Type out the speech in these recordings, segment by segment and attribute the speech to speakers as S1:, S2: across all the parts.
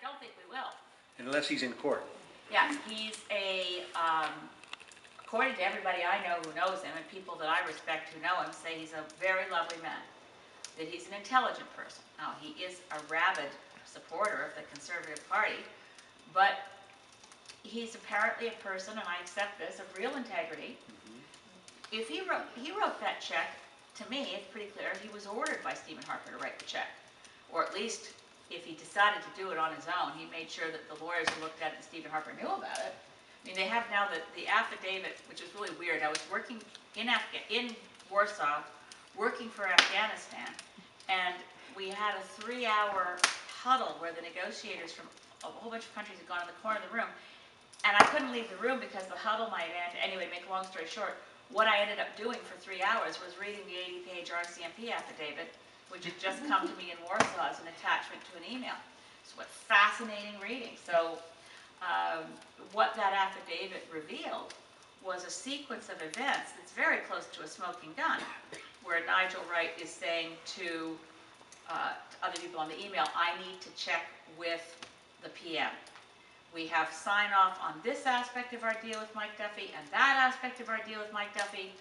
S1: don't think we will.
S2: Unless he's in court.
S1: Yeah, he's according to everybody I know who knows him, and people that I respect who know him, say he's a very lovely man, that he's an intelligent person. Now, he is a rabid supporter of the Conservative Party, but he's apparently a person, and I accept this, of real integrity. If he wrote that check, to me, it's pretty clear he was ordered by Stephen Harper to write the check. Or at least, if he decided to do it on his own, he made sure that the lawyers who looked at it and Stephen Harper knew about it. I mean, they have now the affidavit, which is really weird. I was working in Warsaw, working for Afghanistan, and we had a 3-hour huddle where the negotiators from a whole bunch of countries had gone in the corner of the room, and I couldn't leave the room because the huddle might end. Anyway, to make a long story short, what I ended up doing for 3 hours was reading the 80-page RCMP affidavit, which had just come to me in Warsaw as an attachment to an email. So what fascinating reading. So what that affidavit revealed was a sequence of events that's very close to a smoking gun, where Nigel Wright is saying to other people on the email, I need to check with the PM. We have sign off on this aspect of our deal with Mike Duffy and that aspect of our deal with Mike Duffy.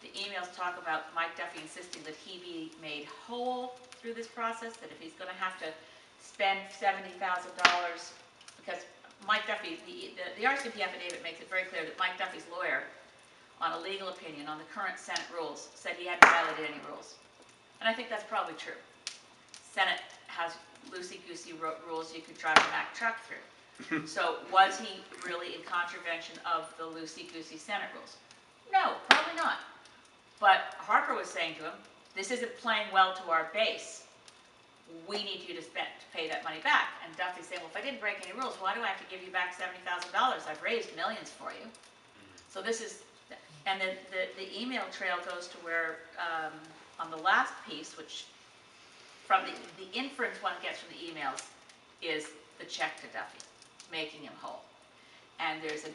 S1: The emails talk about Mike Duffy insisting that he be made whole through this process, that if he's going to have to spend $70,000, because Mike Duffy, the RCMP affidavit makes it very clear that Mike Duffy's lawyer, on a legal opinion on the current Senate rules, said he hadn't violated any rules. And I think that's probably true. Senate has loosey-goosey rules you could drive a Mack truck through. So was he really in contravention of the loosey-goosey Senate rules? No, probably not. But Harper was saying to him, this isn't playing well to our base. We need you to pay that money back. And Duffy's saying, well, if I didn't break any rules, why do I have to give you back $70,000? I've raised millions for you. So this is, and then the email trail goes to where, on the last piece, which from the inference one gets from the emails, is the check to Duffy, making him whole. And there's an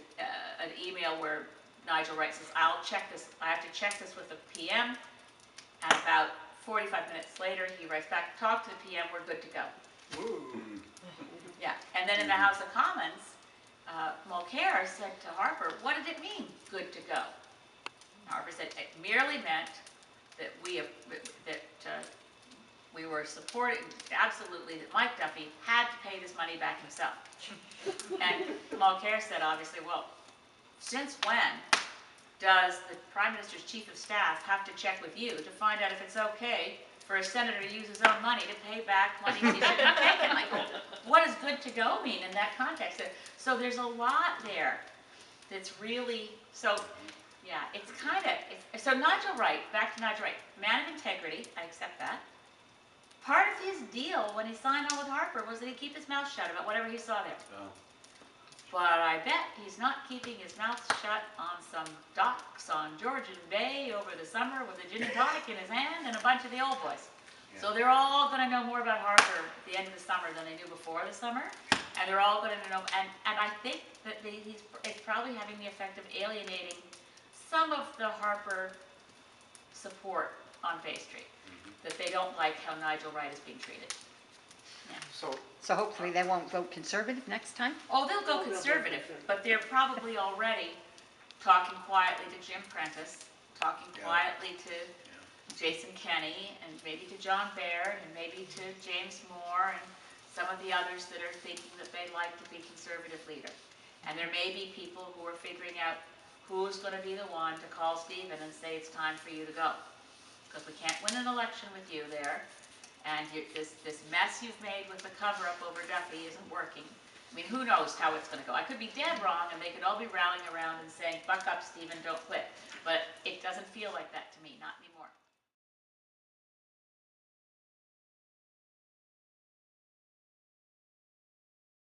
S1: email where Nigel Wright says, I'll check this, I have to check this with the PM, and about 45 minutes later he writes back, talk to the PM, we're good to go.
S3: Ooh.
S1: Yeah, and then in the House of Commons, Mulcair said to Harper, what did it mean, good to go? And Harper said, it merely meant that we were supporting, absolutely, that Mike Duffy had to pay this money back himself. And Mulcair said, obviously, well, since when does the Prime Minister's Chief of Staff have to check with you to find out if it's okay for a senator to use his own money to pay back money he shouldn't have taken? Like, what does good to go mean in that context? So there's a lot there that's really, so yeah, it's kind of, so Nigel Wright, back to Nigel Wright, man of integrity, I accept that. Part of his deal when he signed on with Harper was that he'd keep his mouth shut about whatever he saw there.
S2: Oh.
S1: But I bet he's not keeping his mouth shut on some docks on Georgian Bay over the summer with a gin and tonic in his hand and a bunch of the old boys. Yeah. So they're all going to know more about Harper at the end of the summer than they knew before the summer. And they're all going to know, and I think that it's probably having the effect of alienating some of the Harper support on Bay Street. That they don't like how Nigel Wright is being treated. Yeah.
S4: So hopefully they won't vote Conservative next time?
S1: Oh, they'll go Conservative, but they're probably already talking quietly to Jim Prentice, talking quietly to Jason Kenney, and maybe to John Baird, and maybe to James Moore, and some of the others that are thinking that they'd like to be Conservative leader. And there may be people who are figuring out who's going to be the one to call Stephen and say it's time for you to go. Because we can't win an election with you there. And this mess you've made with the cover-up over Duffy isn't working. I mean, who knows how it's going to go. I could be dead wrong, and they could all be rallying around and saying, buck up, Stephen, don't quit. But it doesn't feel like that.